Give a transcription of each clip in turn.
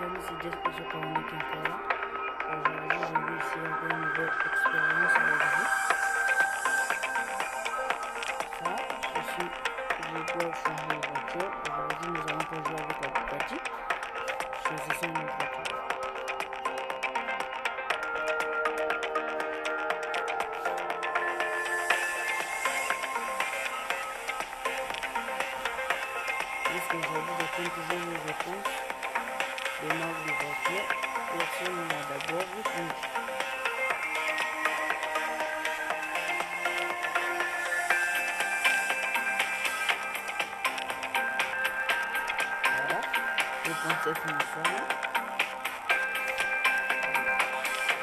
salut, c'est Jess et je communique encore là. Aujourd'hui, je vais essayer encore une nouvelle expérience avec vous. Ça, je dois changer de voiture. Aujourd'hui, nous allons pas jouer avec la Bugatti. Choisissons une autre voiture. Puisqu'aujourd'hui, je prends toujours mes réponses des marques de voiture. Personne n'a d'abord répondu. Voilà, je prends cette finition-là.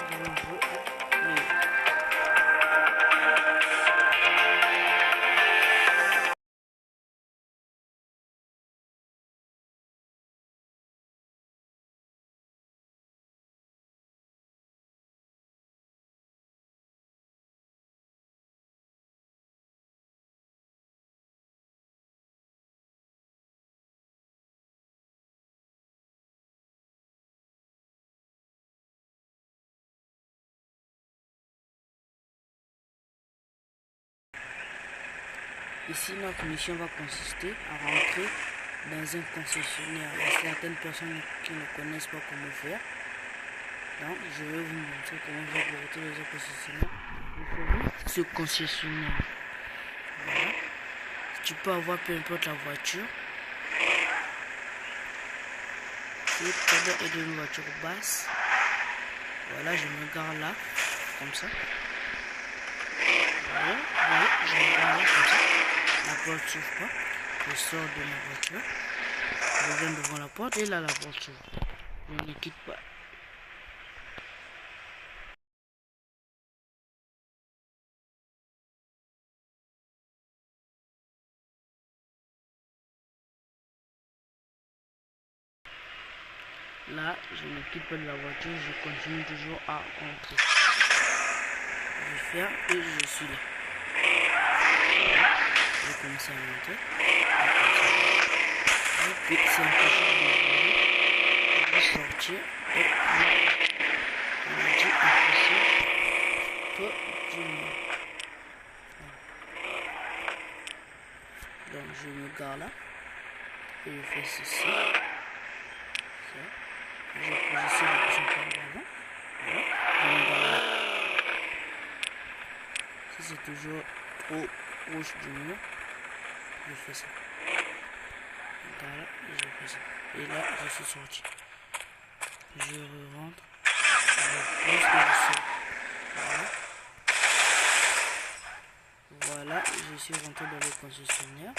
Je vais jouer les... Ici, notre mission va consister à rentrer dans un concessionnaire. Il y a certaines personnes qui ne connaissent pas comment faire. Donc, je vais vous montrer comment faire pour rentrer dans un concessionnaire. Ce concessionnaire. Voilà. Tu peux avoir peu importe la voiture. Et peut-être être une voiture basse. Voilà, je me gare là, comme ça. Voilà, je me gare là, comme ça. La porte s'ouvre pas. Je sors de ma voiture. Je viens devant la porte et là la porte s'ouvre. Je ne quitte pas. Là, je ne quitte pas de la voiture. Je continue toujours à rentrer. Je ferme et je suis là. Je vais commencer à monter. Et puis c'est impossible de jouer. Je vais sortir et on me dit impossible. Toi, tu me... Donc je me gare là. Et je fais ceci. Ça. Je positionne le bouchon par l'avant. Voilà. Je me gare là. Si c'est toujours trop proche du mur, je fais ça. Voilà, je fais ça. Et là, je suis sorti. Je rentre. Je pose et je sors. Voilà. Voilà, je suis rentré dans le concessionnaire.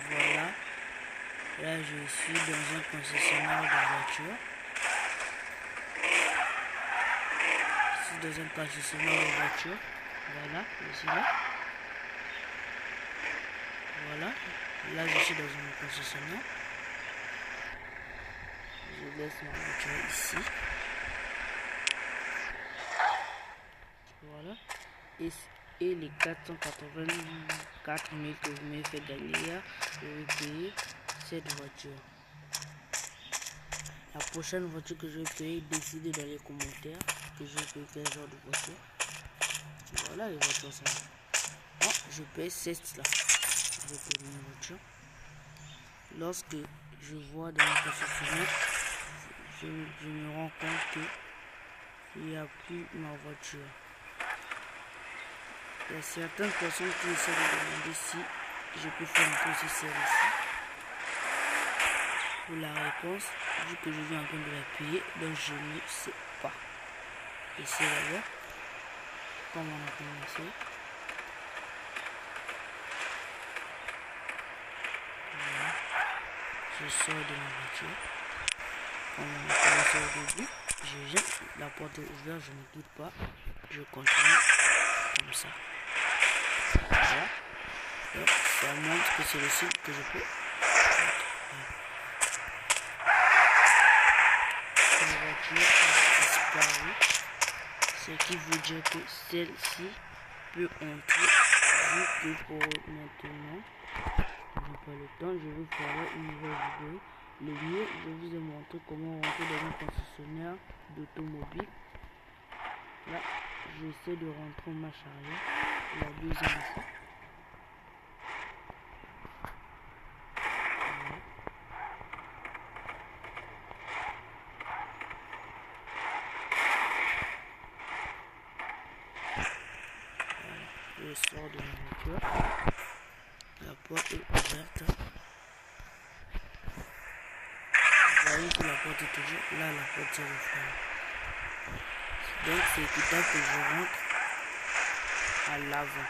Voilà. Là, je suis dans un concessionnaire de voiture. Je suis dans un concessionnaire de voiture. Voilà, je suis là. Voilà, là je suis dans une concessionnaire. Je laisse ma voiture ici. Voilà. Et les 484 000 que vous m'avez fait gagner, je vais payer cette voiture. La prochaine voiture que je vais payer, décidez dans les commentaires que je vais payer quel genre de voiture. Voilà les voitures ça. Bon, je paye cette là. Je vais payer une voiture. Lorsque je vois dans le concessionnaire, je me rends compte que il n'y a plus ma voiture. Il y a certaines personnes qui essaient de demander si je peux faire un peu ce service. Pour la réponse, vu que je viens en train de la payer, donc je ne sais pas. Ici là-bas, comme on a commencé. Voilà. Je sors de ma voiture. Comme on a commencé au début, je viens, la porte est ouverte, je ne quitte pas, je continue comme ça. Voilà. Et ça montre que c'est le site que je peux. La voiture a disparu, ce qui veut dire que celle-ci peut entrer vu que pour maintenant, n'ai pas le temps, je vais faire une nouvelle vidéo. Le mieux, je vous ai montré comment rentrer dans un concessionnaire d'automobile. Là, j'essaie de rentrer en marche arrière. La deuxième ici. Je sors de ma voiture. La porte est ouverte. Vous voyez que la porte est toujours là, la porte est refermée. Donc c'est équitable que je rentre à l'avant.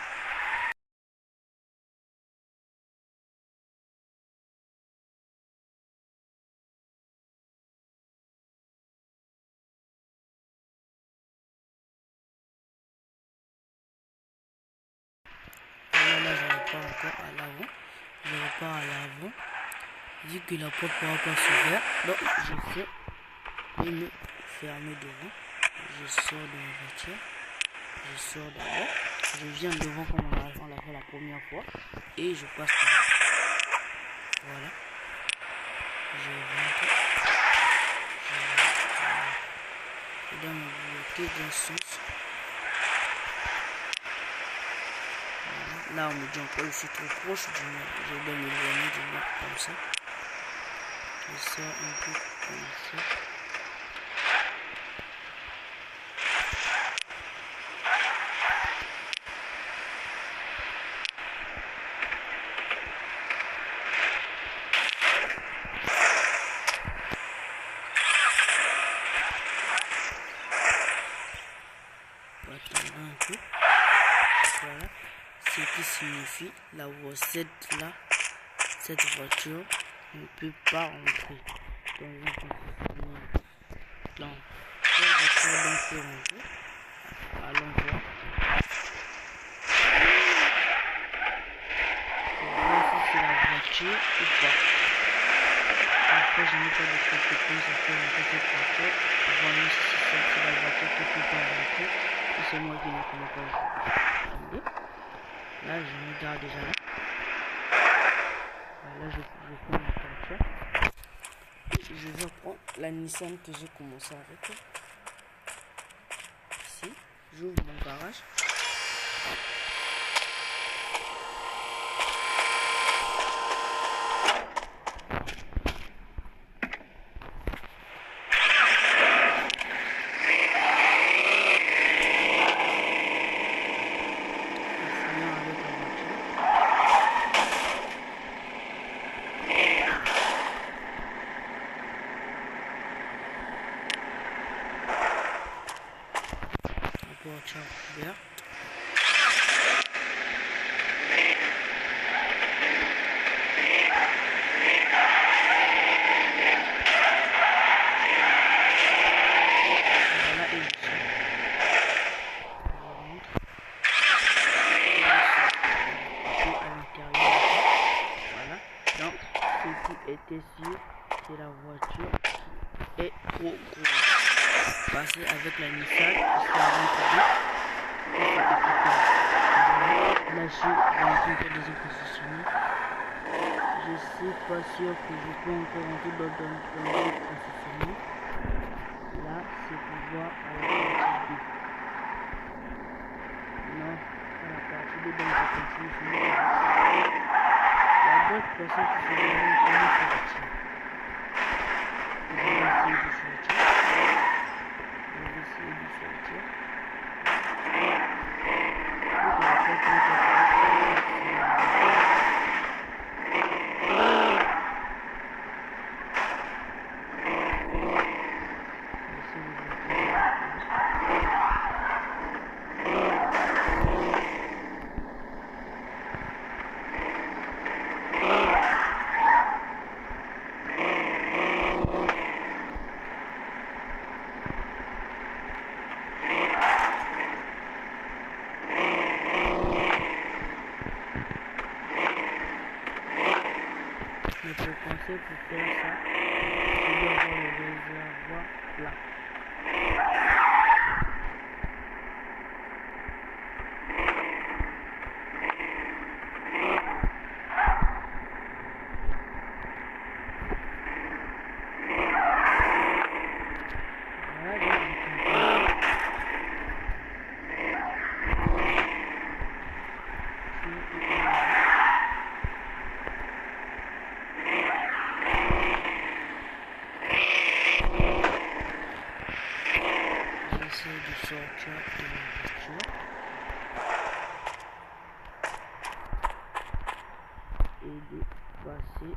Là, je repars encore à l'avant. Je repars à l'avant. Vu que la porte ne pourra pas s'ouvrir, donc je fais de me fermer devant. Je sors de ma voiture. Je sors d'abord. Je viens devant comme on l'a fait la première fois. Et je passe par là. Voilà. Je rentre. Je donne ma bloquée d'un sens. Là, on me dit encore, je suis trop proche du mur. Je dois m'éloigner du mur comme ça. Je sors un peu comme ça. Attendre un peu. Voilà. Ce qui signifie cette voiture ne peut pas rentrer dans un concessionnaire. Donc, cette voiture donc peut rentrer. Allons voir. Pour voir si c'est la voiture ou pas. Après, je n'ai pas de compétences à faire rentrer cette voiture. Voyons si c'est la voiture qui peut pas rentrer. Si c'est moi qui ne connais pas. Attendez. Là, je me garde déjà là. Là, je prends ma voiture. Je vais prendre la Nissan que j'ai commencé avec. Ici, j'ouvre mon garage. Voiture ouverte. Voilà, et je rentre à l'intérieur. Voilà. Donc, ce qui était sûr, c'est la voiture qui est trop grosse. Passer avec la Nissan, là, je suis rentré dans un concessionnaire. Je suis pas sûr que je peux encore rentrer dans un concessionnaire. Là, c'est pour voir à la partie 2. Non, à la partie 2, donc je continue. Il y a d'autres personnes qui se demandent comment sortir. Je vais essayer de sortir. Mais pour penser pour faire ça, je dois avoir le réservoir là. de passer.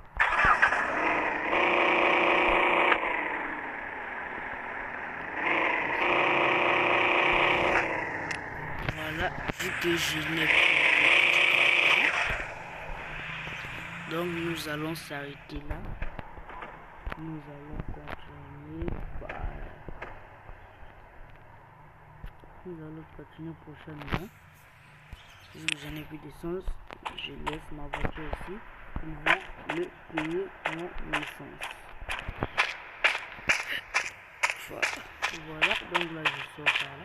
Voilà, vu que je n'ai plus de donc nous allons s'arrêter là. Nous allons continuer prochainement. Si je n'ai plus d'essence, je laisse ma voiture ici. Ils vont me payer mon essence. Voilà, donc là je sors par là.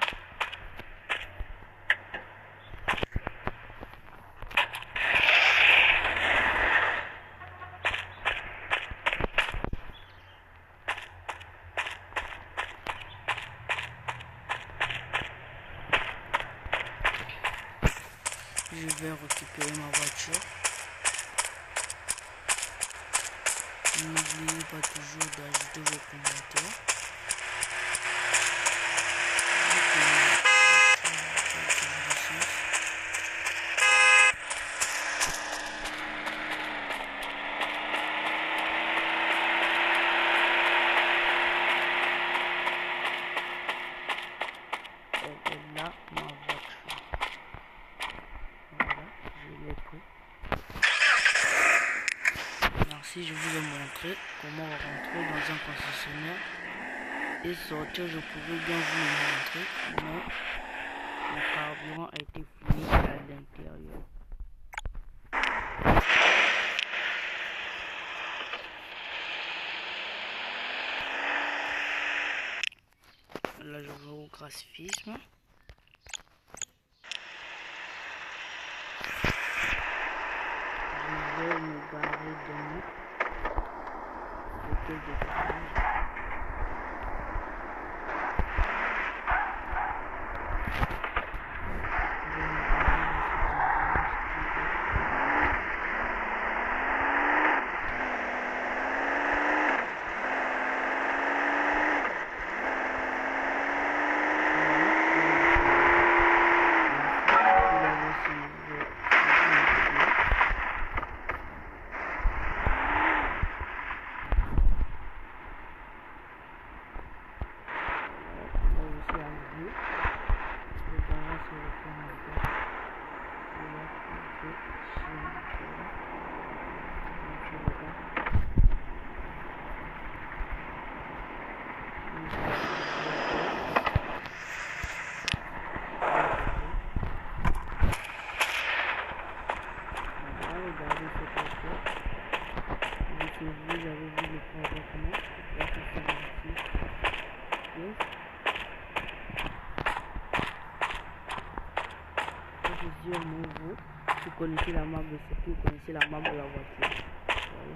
Je vais récupérer ma voiture. N'oubliez pas toujours d'ajouter vos commentaires. Et là, ma voiture. Voilà, je l'ai pris. Merci, je vous ai montré comment rentrer dans un concessionnaire et sortir. Je pouvais bien vous le montrer, mais le carburant a été fini à l'intérieur. Là, je vais au graphisme. Je vais me garer dans l'hôtel de garage. Regardez cette voiture. Vous avez vu le point vêtement. Là, c'est ici. Yes. Ça, c'est sur nouveau. Vous connaissez la marque de ce vous connaissez la marque de la voiture. Voilà.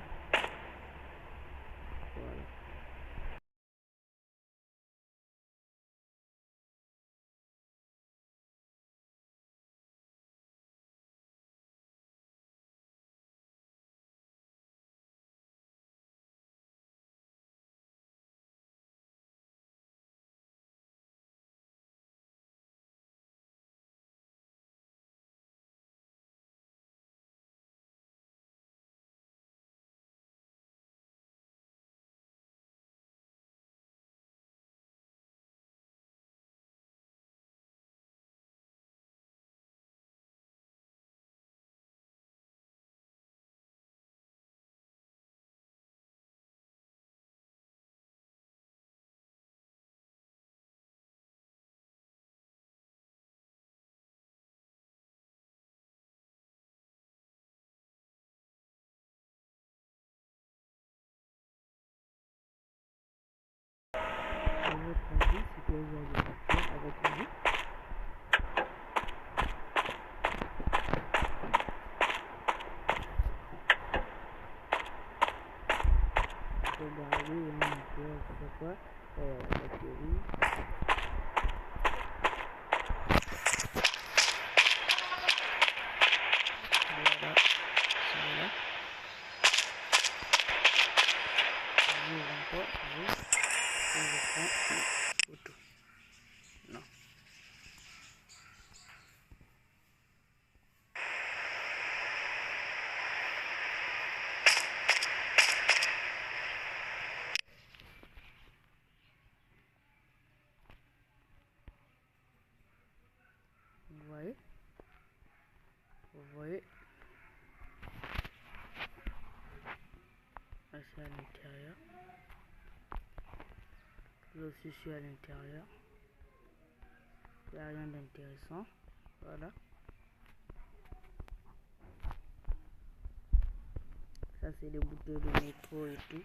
Voilà. À votre avis, c'est quel genre de voiture à votre avis? Regardez, il y a un moteur, c'est quoi? La batterie. Voilà, celle-là. Je vous encore, je prends une photo. Non. suis à l'intérieur. Je aussi suis à l'intérieur. Il n'y a rien d'intéressant. Voilà. Ça c'est les bouteilles de métro et tout.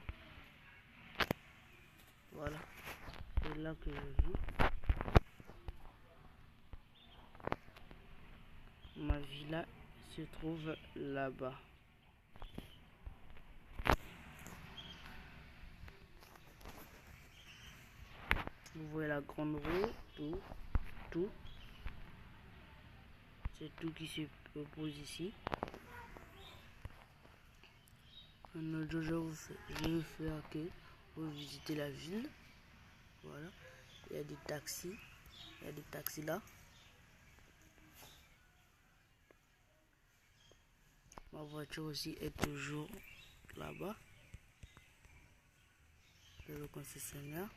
Voilà. C'est là que je vis. Ma villa se trouve là-bas. Vous voyez la grande roue, tout. C'est tout qui se pose ici. Un autre jour, je vais faire que vous visitez la ville. Voilà. Il y a des taxis. Il y a des taxis là. Ma voiture aussi est toujours là-bas. C'est le concessionnaire.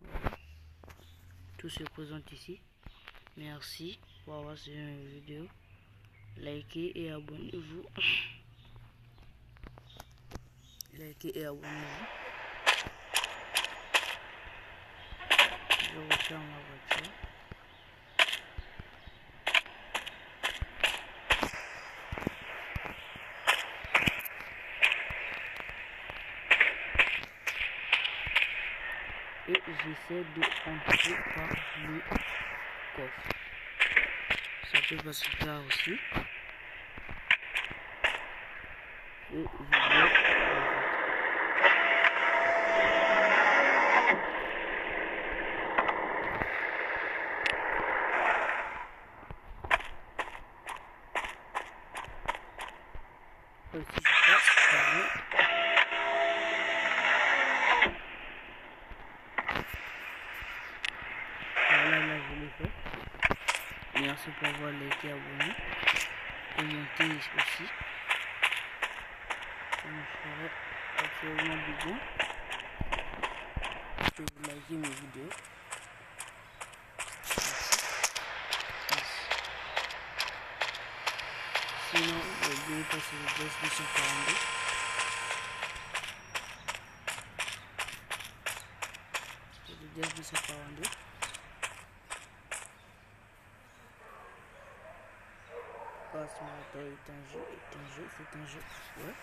Voilà. Tout se présente ici. Merci pour avoir suivi une vidéo. Likez et abonnez-vous. Likez et abonnez-vous. Je referme ma voiture. Et j'essaie de entrer par le coffre. Ça peut passer là aussi. Et je vais aussi voilà, là je l'ai fait. Merci pour avoir liké, abonné. Commentez aussi. Ça me ferait absolument du bien que vous likez mes vidéos. Merci. Sinon, n'oubliez pas sur le Just 242. C'est le Just 242. Simulator est un jeu, c'est un jeu. Ouais.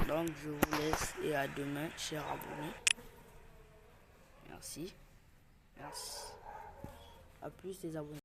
Donc je vous laisse et à demain, chers abonnés. Merci. Merci. À plus les abonnés.